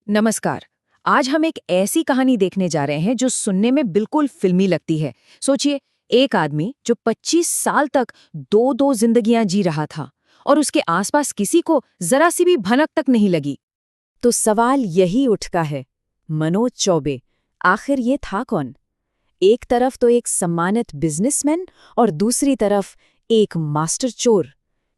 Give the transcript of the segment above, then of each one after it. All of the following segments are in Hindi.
नमस्कार। आज हम एक ऐसी कहानी देखने जा रहे हैं जो सुनने में बिल्कुल फिल्मी लगती है। सोचिए, एक आदमी जो 25 साल तक दो दो जिंदगियां जी रहा था और उसके आसपास किसी को जरा सी भी भनक तक नहीं लगी। तो सवाल यही उठता है, मनोज चौबे आखिर ये था कौन? एक तरफ तो एक सम्मानित बिजनेसमैन और दूसरी तरफ एक मास्टर चोर।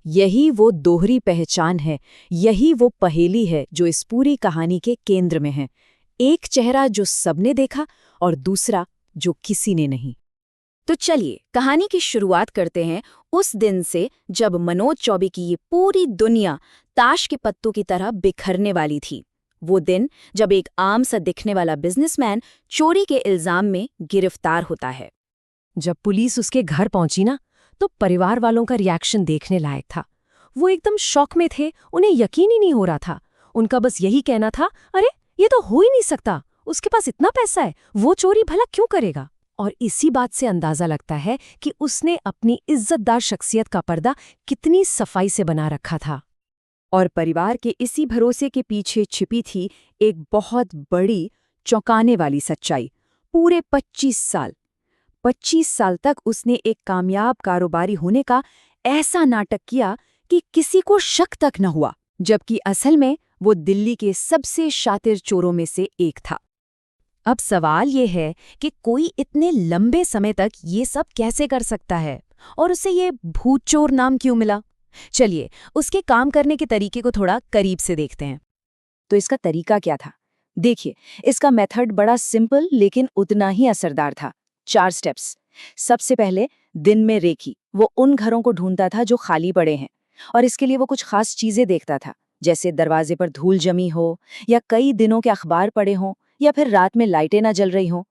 यही वो दोहरी पहचान है, यही वो पहेली है जो इस पूरी कहानी के केंद्र में है। एक चेहरा जो सबने देखा और दूसरा जो किसी ने नहीं। तो चलिए कहानी की शुरुआत करते हैं उस दिन से जब मनोज चौबे की ये पूरी दुनिया ताश के पत्तों की तरह बिखरने वाली थी। वो दिन जब एक आम सा दिखने वाला बिजनेसमैन चोरी के इल्जाम में गिरफ्तार होता है। जब पुलिस उसके घर पहुंची ना, तो परिवार वालों का रिएक्शन देखने लायक था। वो एकदम शॉक में थे, उन्हें यकीन ही नहीं हो रहा था। उनका बस यही कहना था, अरे ये तो हो ही नहीं सकता, उसके पास इतना पैसा है, वो चोरी भला क्यों करेगा। और इसी बात से अंदाजा लगता है कि उसने अपनी इज्जतदार शख्सियत का पर्दा कितनी सफाई से बना रखा था। और परिवार के इसी भरोसे के पीछे छिपी थी एक बहुत बड़ी चौंकाने वाली सच्चाई। पूरे 25 साल तक उसने एक कामयाब कारोबारी होने का ऐसा नाटक किया कि किसी को शक तक न हुआ, जबकि असल में वो दिल्ली के सबसे शातिर चोरों में से एक था। अब सवाल ये है कि कोई इतने लंबे समय तक ये सब कैसे कर सकता है और उसे ये भूत चोर नाम क्यों मिला? चलिए उसके काम करने के तरीके को थोड़ा करीब से देखते हैं। तो इसका तरीका क्या था? देखिए, इसका मेथड बड़ा सिंपल लेकिन उतना ही असरदार था। 4 स्टेप्स। सबसे पहले, दिन में रेकी। वो उन घरों को ढूंढता था जो खाली पड़े हैं, और इसके लिए वो कुछ खास चीजें देखता था, जैसे दरवाजे पर धूल जमी हो, या कई दिनों के अखबार पड़े हों, या फिर रात में लाइटें ना जल रही हों।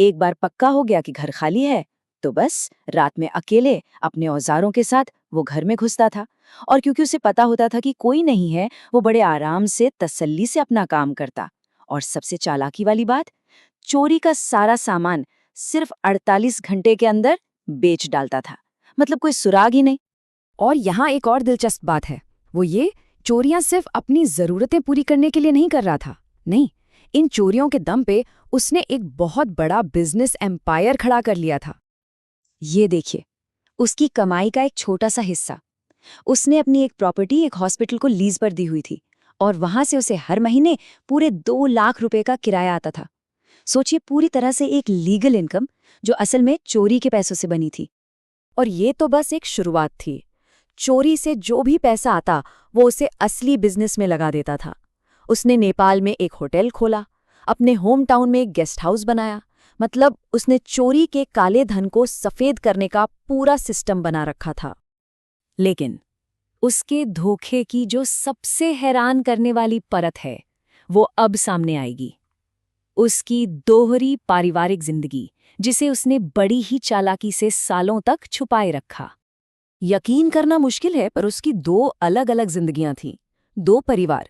एक बार पक्का हो गया कि घर खाली है, तो बस रात में अकेले अपने औजारों के साथ वो घर में घुसता था। और क्योंकि उसे पता होता था कि कोई नहीं है, वो बड़े आराम से तसल्ली से अपना काम करता। और सबसे चालाकी वाली बात, चोरी का सारा सामान सिर्फ 48 घंटे के अंदर बेच डालता था। मतलब कोई सुराग ही नहीं। और यहाँ एक और दिलचस्प बात है, वो ये, चोरियां सिर्फ अपनी जरूरतें पूरी करने के लिए नहीं कर रहा था। नहीं, इन चोरियों के दम पे उसने एक बहुत बड़ा बिजनेस एम्पायर खड़ा कर लिया था। ये देखिए, उसकी कमाई का एक छोटा सा हिस्सा उसने अपनी एक प्रॉपर्टी एक हॉस्पिटल को लीज पर दी हुई थी, और वहां से उसे हर महीने पूरे 2 लाख रुपए का किराया आता था। सोचिए, पूरी तरह से एक लीगल इनकम जो असल में चोरी के पैसों से बनी थी। और ये तो बस एक शुरुआत थी। चोरी से जो भी पैसा आता वो उसे असली बिजनेस में लगा देता था। उसने नेपाल में एक होटल खोला, अपने होम टाउन में एक गेस्ट हाउस बनाया। मतलब उसने चोरी के काले धन को सफेद करने का पूरा सिस्टम बना रखा था। लेकिन उसके धोखे की जो सबसे हैरान करने वाली परत है, वो अब सामने आएगी। उसकी दोहरी पारिवारिक जिंदगी, जिसे उसने बड़ी ही चालाकी से सालों तक छुपाए रखा। यकीन करना मुश्किल है, पर उसकी 2 अलग-अलग जिंदगियां थीं, 2 परिवार।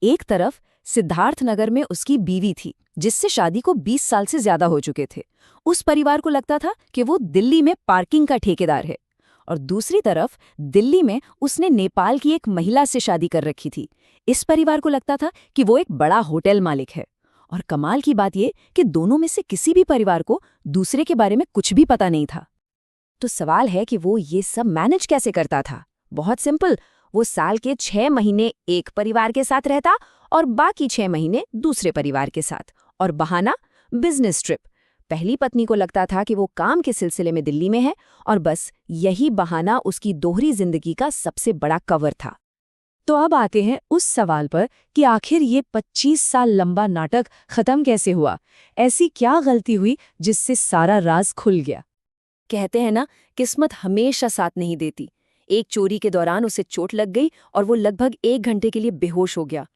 एक तरफ सिद्धार्थनगर में उसकी बीवी थी, जिससे शादी को 20 साल से ज्यादा हो चुके थे। उस परिवार को लगता था कि वो दिल्ली में पार्किंग का ठेकेदार है। और दूसरी तरफ दिल्ली में उसने नेपाल की एक महिला से शादी कर रखी थी। इस परिवार को लगता था कि वो एक बड़ा होटल मालिक है। और कमाल की बात ये कि दोनों में से किसी भी परिवार को दूसरे के बारे में कुछ भी पता नहीं था। तो सवाल है कि वो ये सब मैनेज कैसे करता था? बहुत सिंपल, वो साल के 6 महीने एक परिवार के साथ रहता और बाकी 6 महीने दूसरे परिवार के साथ। और बहाना, बिजनेस ट्रिप। पहली पत्नी को लगता था कि वो काम के सिलसिले में दिल्ली में है, और बस यही बहाना उसकी दोहरी जिंदगी का सबसे बड़ा कवर था। तो अब आते हैं उस सवाल पर कि आखिर ये 25 साल लंबा नाटक खत्म कैसे हुआ। ऐसी क्या गलती हुई जिससे सारा राज खुल गया। कहते हैं ना, किस्मत हमेशा साथ नहीं देती। एक चोरी के दौरान उसे चोट लग गई और वो लगभग 1 घंटे के लिए बेहोश हो गया।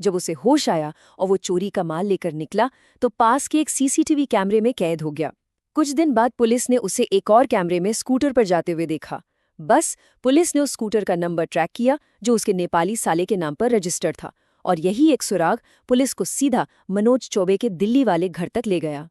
जब उसे होश आया और वो चोरी का माल लेकर निकला, तो पास के एक सीसीटीवी कैमरे में कैद हो गया। कुछ दिन बाद पुलिस ने उसे एक और कैमरे में स्कूटर पर जाते हुए देखा। बस पुलिस ने उस स्कूटर का नंबर ट्रैक किया, जो उसके नेपाली साले के नाम पर रजिस्टर्ड था, और यही एक सुराग पुलिस को सीधा मनोज चौबे के दिल्ली वाले घर तक ले गया।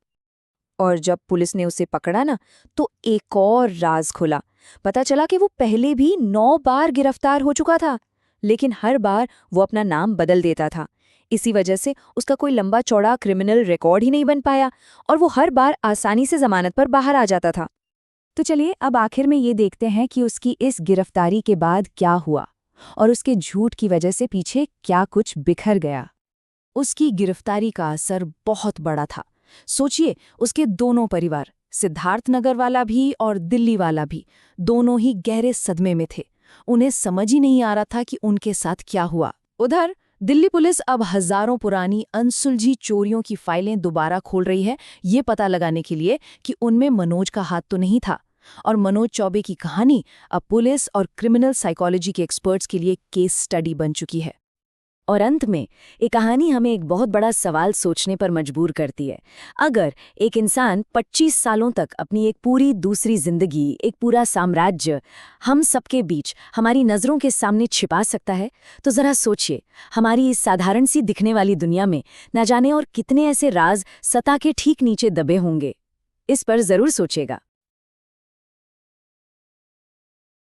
और जब पुलिस ने उसे पकड़ा ना, तो एक और राज खुला। पता चला कि वो पहले भी 9 बार गिरफ्तार हो चुका था, लेकिन हर बार वो अपना नाम बदल देता था। इसी वजह से उसका कोई लंबा चौड़ा क्रिमिनल रिकॉर्ड ही नहीं बन पाया और वो हर बार आसानी से जमानत पर बाहर आ जाता था। तो चलिए अब आखिर में ये देखते हैं कि उसकी इस गिरफ्तारी के बाद क्या हुआ और उसके झूठ की वजह से पीछे क्या कुछ बिखर गया। उसकी गिरफ्तारी का असर बहुत बड़ा था। सोचिए, उसके दोनों परिवार, सिद्धार्थनगर वाला भी और दिल्ली वाला भी, दोनों ही गहरे सदमे में थे। उन्हें समझ ही नहीं आ रहा था कि उनके साथ क्या हुआ। उधर दिल्ली पुलिस अब हजारों पुरानी अनसुलझी चोरियों की फाइलें दोबारा खोल रही है, ये पता लगाने के लिए कि उनमें मनोज का हाथ तो नहीं था। और मनोज चौबे की कहानी अब पुलिस और क्रिमिनल साइकोलॉजी के एक्सपर्ट्स के लिए केस स्टडी बन चुकी है। और अंत में ये कहानी हमें एक बहुत बड़ा सवाल सोचने पर मजबूर करती है। अगर एक इंसान 25 सालों तक अपनी एक पूरी दूसरी जिंदगी, एक पूरा साम्राज्य हम सबके बीच, हमारी नज़रों के सामने छिपा सकता है, तो ज़रा सोचिए, हमारी इस साधारण सी दिखने वाली दुनिया में न जाने और कितने ऐसे राज सत्ता के ठीक नीचे दबे होंगे। इस पर ज़रूर सोचिएगा।